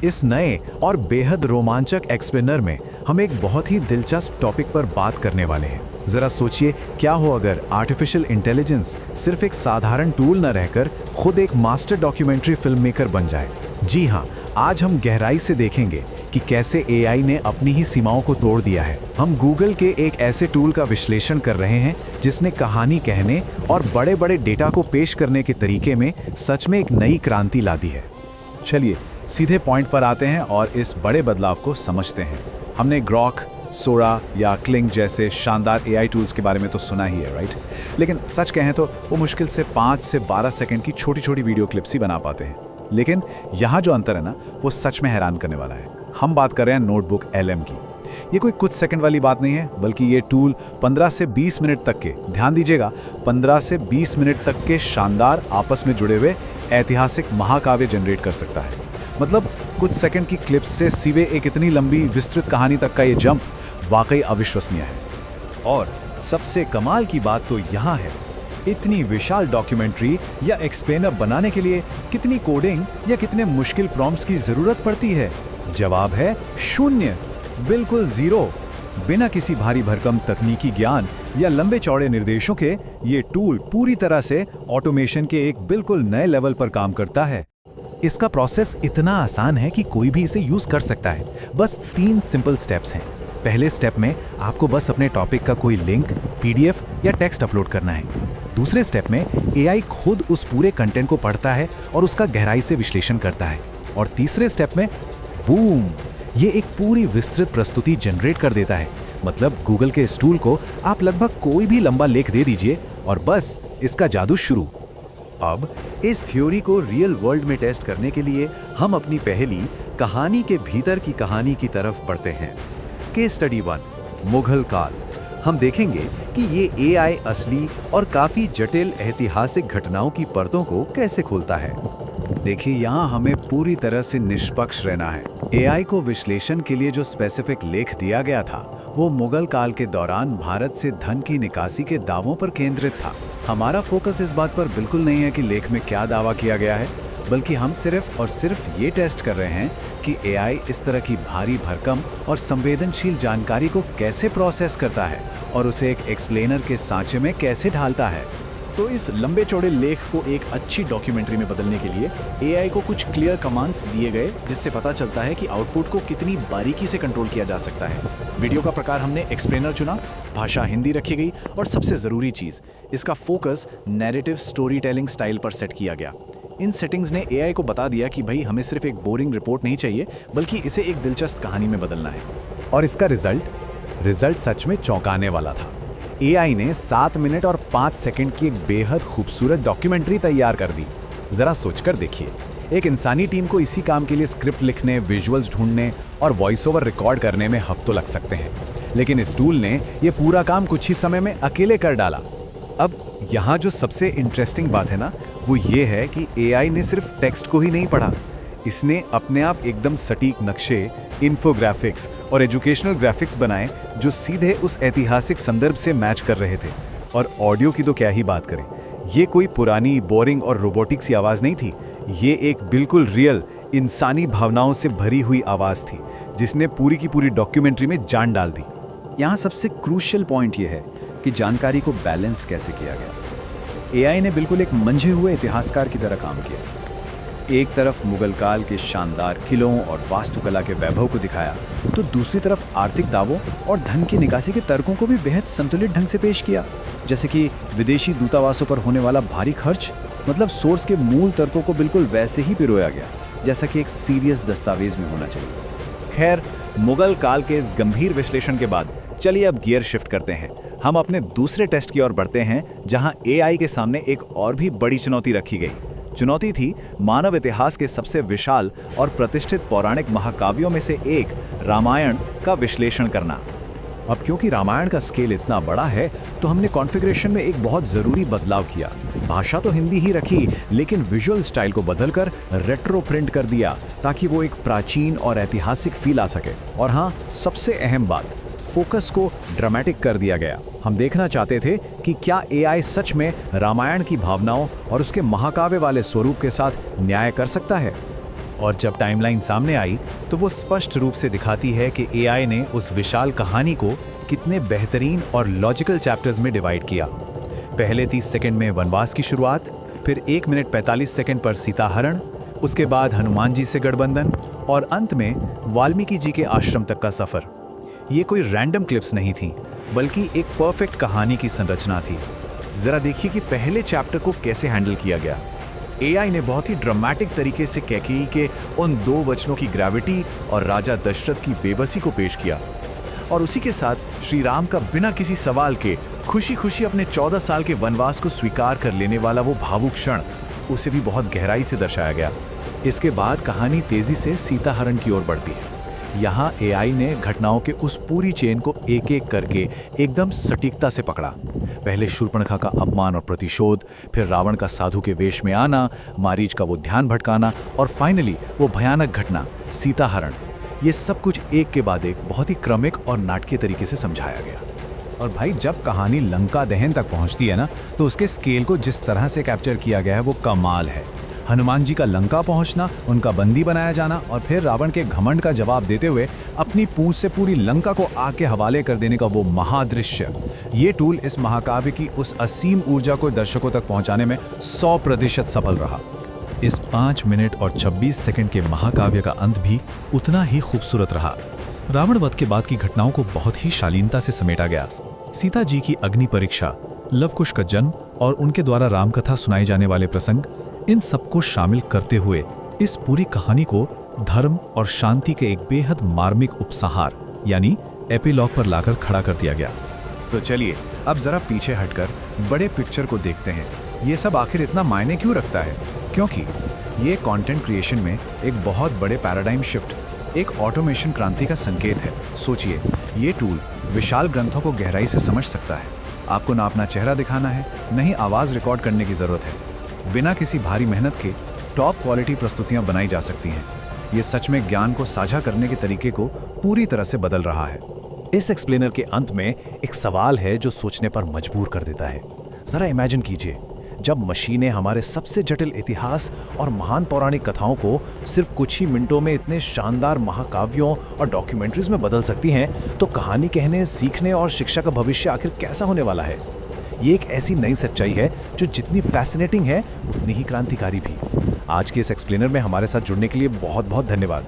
इस नए और बेहद रोमांचक एक्सप्लेनर में हम एक बहुत ही दिलचस्प टॉपिक पर बात करने वाले हैं। जरा सोचिए, क्या हो अगर आर्टिफिशियल इंटेलिजेंस सिर्फ एक साधारण टूल न रहकर खुद एक मास्टर डॉक्यूमेंट्री फिल्म मेकर बन जाए। जी हाँ, आज हम गहराई से देखेंगे कि कैसे एआई ने अपनी ही सीमाओं को तोड़ दिया है। हम गूगल के एक ऐसे टूल का विश्लेषण कर रहे हैं जिसने कहानी कहने और बड़े बड़े डेटा को पेश करने के तरीके में सच में एक नई क्रांति ला दी है। चलिए सीधे पॉइंट पर आते हैं और इस बड़े बदलाव को समझते हैं। हमने ग्रॉक, सोरा या क्लिंग जैसे शानदार एआई टूल्स के बारे में तो सुना ही है, राइट? लेकिन सच कहें तो वो मुश्किल से 5 से 12 सेकंड की छोटी छोटी वीडियो क्लिप्स ही बना पाते हैं। लेकिन यहाँ जो अंतर है ना, वो सच में हैरान करने वाला है। हम बात कर रहे हैं नोटबुक LM की। ये कोई कुछ सेकंड वाली बात नहीं है, बल्कि ये टूल 15 से 20 मिनट तक के, ध्यान दीजिएगा, 15 से 20 मिनट तक के शानदार आपस में जुड़े हुए ऐतिहासिक महाकाव्य जनरेट कर सकता है। मतलब कुछ सेकंड की क्लिप्स से सीधे एक इतनी लंबी विस्तृत कहानी तक का ये जंप वाकई अविश्वसनीय है। और सबसे कमाल की बात तो यहाँ है, इतनी विशाल डॉक्यूमेंट्री या एक्सप्लेनर बनाने के लिए कितनी कोडिंग या कितने मुश्किल प्रॉम्प्ट्स की जरूरत पड़ती है? जवाब है शून्य, बिल्कुल जीरो। बिना किसी भारी भरकम तकनीकी ज्ञान या लंबे चौड़े निर्देशों के ये टूल पूरी तरह से ऑटोमेशन के एक बिल्कुल नए लेवल पर काम करता है। इसका प्रोसेस इतना आसान है कि कोई भी इसे यूज कर सकता है। बस 3 सिंपल स्टेप्स हैं। पहले स्टेप में आपको बस अपने टॉपिक का कोई लिंक, PDF या टेक्स्ट अपलोड करना है। दूसरे स्टेप में AI खुद उस पूरे कंटेंट को पढ़ता है और उसका गहराई से विश्लेषण करता है। और तीसरे स्टेप में बूम, ये एक पूरी विस्तृत प्रस्तुति जनरेट कर देता है। मतलब गूगल के इस टूल को आप लगभग कोई भी लंबा लेख दे दीजिए और बस इसका जादू शुरू। अब इस थ्योरी को रियल वर्ल्ड में टेस्ट करने के लिए हम अपनी पहली कहानी के भीतर की कहानी की तरफ बढ़ते हैं। केस स्टडी 1, मुगल काल। हम देखेंगे कि ये AI असली और काफी जटिल ऐतिहासिक घटनाओं की परतों को कैसे खोलता है। देखिए, यहाँ हमें पूरी तरह से निष्पक्ष रहना है। AI को विश्लेषण के लिए जो स्पेसिफिक लेख दिया गया था, वो मुगल काल के दौरान भारत से धन की निकासी के दावों पर केंद्रित था। हमारा फोकस इस बात पर बिल्कुल नहीं है कि लेख में क्या दावा किया गया है, बल्कि हम सिर्फ और सिर्फ ये टेस्ट कर रहे हैं कि AI इस तरह की भारी भरकम और संवेदनशील जानकारी को कैसे प्रोसेस करता है और उसे एक एक्सप्लेनर के सांचे में कैसे ढालता है। तो इस लंबे चौड़े लेख को एक अच्छी डॉक्यूमेंट्री में बदलने के लिए AI को कुछ क्लियर कमांड्स दिए गए, जिससे पता चलता है कि आउटपुट को कितनी बारीकी से कंट्रोल किया जा सकता है। वीडियो का प्रकार हमने एक्सप्लेनर चुना, भाषा हिंदी रखी गई और सबसे ज़रूरी चीज़, इसका focus narrative story telling style पर सेट किया गया। इन सेटिंग्स ने AI को बता दिया कि भाई हमें सिर्फ एक बोरिंग रिपोर्ट नहीं चाहिए, बल्कि इसे एक दिलचस्प कहानी में बदलना है। और इसका रिजल्ट सच में चौंकाने वाला था। AI ने 7 मिनट और 5 सेकंड की एक बेहद खूबसूरत डॉक्यूमेंट्री तैयार कर दी। जरा सोचकर देखिए, एक इंसानी टीम को इसी काम के लिए स्क्रिप्ट लिखने, विजुअल्स ढूंढने और वॉइस ओवर रिकॉर्ड करने में हफ्तों लग सकते हैं, लेकिन इस टूल ने ये पूरा काम कुछ ही समय में अकेले कर डाला। अब यहाँ जो सबसे इंटरेस्टिंग बात है ना, वो ये है कि AI ने सिर्फ टेक्स्ट को ही नहीं पढ़ा, इसने अपने आप एकदम सटीक नक्शे, इन्फोग्राफिक्स और एजुकेशनल ग्राफिक्स बनाए जो सीधे उस ऐतिहासिक संदर्भ से मैच कर रहे थे। और ऑडियो की तो क्या ही बात करें, ये कोई पुरानी, बोरिंग और रोबोटिक सी आवाज़ नहीं थी। ये एक बिल्कुल रियल, इंसानी भावनाओं से भरी हुई आवाज़ थी, जिसने पूरी की पूरी डॉक्यूमेंट्री में जान डाल दी। यहाँ सबसे क्रूशियल पॉइंट ये है कि जानकारी को बैलेंस कैसे किया गया। AI ने बिल्कुल एक मंझे हुए इतिहासकार की तरह काम किया। एक तरफ मुगल काल के शानदार किलों और वास्तुकला के वैभव को दिखाया, तो दूसरी तरफ आर्थिक दावों और धन की निकासी के तर्कों को भी बेहद संतुलित ढंग से पेश किया। जैसे कि विदेशी दूतावासों पर होने वाला भारी खर्च, मतलब सोर्स के मूल तर्कों को बिल्कुल वैसे ही पिरोया गया जैसा कि एक सीरियस दस्तावेज में होना चाहिए। खैर, मुगल काल के इस गंभीर विश्लेषण के बाद चलिए अब गियर शिफ्ट करते हैं। हम अपने दूसरे टेस्ट की ओर बढ़ते हैं, जहां AI के सामने एक और भी बड़ी चुनौती रखी गई। चुनौती थी मानव इतिहास के सबसे विशाल और प्रतिष्ठित पौराणिक महाकाव्यों में से एक रामायण का विश्लेषण करना। अब क्योंकि रामायण का स्केल इतना बड़ा है, तो हमने कॉन्फ़िगरेशन में एक बहुत ज़रूरी बदलाव किया। भाषा तो हिंदी ही रखी, लेकिन विजुअल स्टाइल को बदलकर रेट्रो प्रिंट कर दिया, ताकि वो एक प्राचीन और ऐतिहासिक फील आ सके। और हाँ, सबसे अहम बात, फोकस को ड्रामेटिक कर दिया गया। हम देखना चाहते थे कि क्या AI सच में रामायण की भावनाओं और उसके महाकाव्य वाले स्वरूप के साथ न्याय कर सकता है। और जब टाइमलाइन सामने आई तो वो स्पष्ट रूप से दिखाती है कि एआई ने उस विशाल कहानी को कितने बेहतरीन और लॉजिकल चैप्टर्स में डिवाइड किया। पहले 30 सेकंड में वनवास की शुरुआत, फिर 1 मिनट 45 सेकंड पर सीताहरण, उसके बाद हनुमान जी से गठबंधन और अंत में वाल्मीकि जी के आश्रम तक का सफर। ये कोई रैंडम क्लिप्स नहीं थी, बल्कि एक परफेक्ट कहानी की संरचना थी। जरा देखिए कि पहले चैप्टर को कैसे हैंडल किया गया। एआई ने बहुत ही ड्रामेटिक तरीके से कैकेयी के उन 2 वचनों की ग्रेविटी और राजा दशरथ की बेबसी को पेश किया, और उसी के साथ श्री राम का बिना किसी सवाल के खुशी खुशी अपने 14 साल के वनवास को स्वीकार कर लेने वाला वो भावुक क्षण, उसे भी बहुत गहराई से दर्शाया गया। इसके बाद कहानी तेजी से सीताहरण की ओर बढ़ती है। यहाँ एआई ने घटनाओं के उस पूरी चेन को एक एक करके एकदम सटीकता से पकड़ा। पहले शूर्पणखा का अपमान और प्रतिशोध, फिर रावण का साधु के वेश में आना, मारीच का वो ध्यान भटकाना, और फाइनली वो भयानक घटना सीताहरण। ये सब कुछ एक के बाद एक बहुत ही क्रमिक और नाटकीय तरीके से समझाया गया। और भाई, जब कहानी लंका दहन तक पहुंचती है ना, तो उसके स्केल को जिस तरह से कैप्चर किया गया है वो कमाल है। हनुमान जी का लंका पहुंचना, उनका बंदी बनाया जाना और फिर रावण के घमंड का जवाब देते हुए अपनी पूंछ से पूरी लंका को आग के हवाले कर देने का वो महादृश्य, ये टूल इस महाकाव्य की उस असीम ऊर्जा को दर्शकों तक पहुंचाने में 100% सफल रहा। इस 5 मिनट और 26 सेकंड के महाकाव्य का अंत भी उतना ही खूबसूरत रहा। रावण वध के बाद की घटनाओं को बहुत ही शालीनता से समेटा गया। सीता जी की अग्नि परीक्षा, लवकुश का जन्म और उनके द्वारा रामकथा सुनाए जाने वाले प्रसंग, इन सबको शामिल करते हुए इस पूरी कहानी को धर्म और शांति के एक बेहद मार्मिक उपसंहार यानी एपिलॉग पर लाकर खड़ा कर दिया गया। तो चलिए अब जरा पीछे हटकर बड़े पिक्चर को देखते हैं। ये सब आखिर इतना मायने क्यों रखता है? क्योंकि ये कंटेंट क्रिएशन में एक बहुत बड़े पैराडाइम शिफ्ट, एक ऑटोमेशन क्रांति का संकेत है। सोचिए, ये टूल विशाल ग्रंथों को गहराई से समझ सकता है। आपको ना अपना चेहरा दिखाना है, न ही आवाज़ रिकॉर्ड करने की ज़रूरत है। बिना किसी भारी मेहनत के टॉप क्वालिटी प्रस्तुतियां बनाई जा सकती हैं। ये सच में ज्ञान को साझा करने के तरीके को पूरी तरह से बदल रहा है। इस एक्सप्लेनर के अंत में एक सवाल है जो सोचने पर मजबूर कर देता है। ज़रा इमेजिन कीजिए, जब मशीनें हमारे सबसे जटिल इतिहास और महान पौराणिक कथाओं को सिर्फ कुछ ही मिनटों में इतने शानदार महाकाव्यों और डॉक्यूमेंट्रीज में बदल सकती हैं, तो कहानी कहने, सीखने और शिक्षा का भविष्य आखिर कैसा होने वाला है? ये एक ऐसी नई सच्चाई है जो जितनी फैसिनेटिंग है उतनी ही क्रांतिकारी भी। आज के इस एक्सप्लेनर में हमारे साथ जुड़ने के लिए बहुत बहुत धन्यवाद।